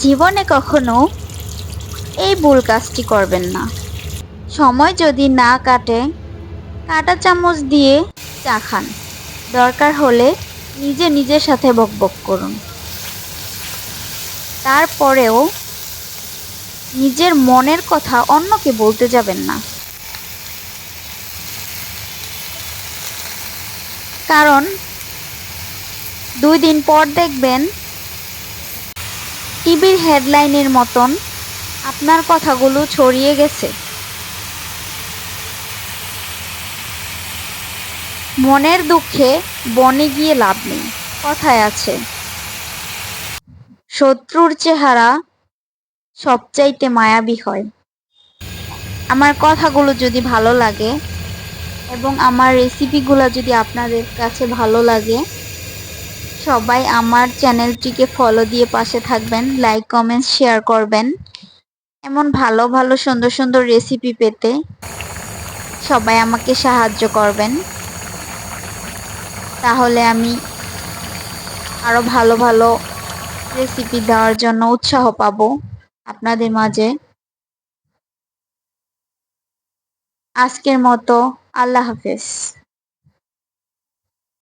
জীবনে কখনো এই ভুল কাজটি করবেন না। সময় যদি না কাটে, কাঁটা চামচ দিয়ে চা খান। দরকার হলে নিজের সাথে বকবক করুন। তারপরেও নিজের মনের কথা অন্যকে বলতে যাবেন না। কারণ ২ দিন পর দেখবেন টিভির হেডলাইনের মতন আপনার কথাগুলো ছড়িয়ে গেছে। মনের দুঃখে বনে গিয়ে লাভ নেই। কথায় আছে, শত্রুর চেহারা সবচাইতে মায়াবী হয়। আমার কথাগুলো যদি ভালো লাগে এবং আমার রেসিপিগুলো যদি আপনাদের কাছে ভালো লাগে, সবাই আমার চ্যানেলটিকে ফলো দিয়ে পাশে থাকবেন, লাইক কমেন্ট শেয়ার করবেন। এমন ভালো ভালো সুন্দর রেসিপি পেতে সবাই আমাকে সাহায্য করবেন। তাহলে আমি আরো ভালো ভালো রেসিপি দেওয়ার জন্য উৎসাহ পাবো আপনাদের মাঝে। আজকের মতো আল্লাহ হাফেজ।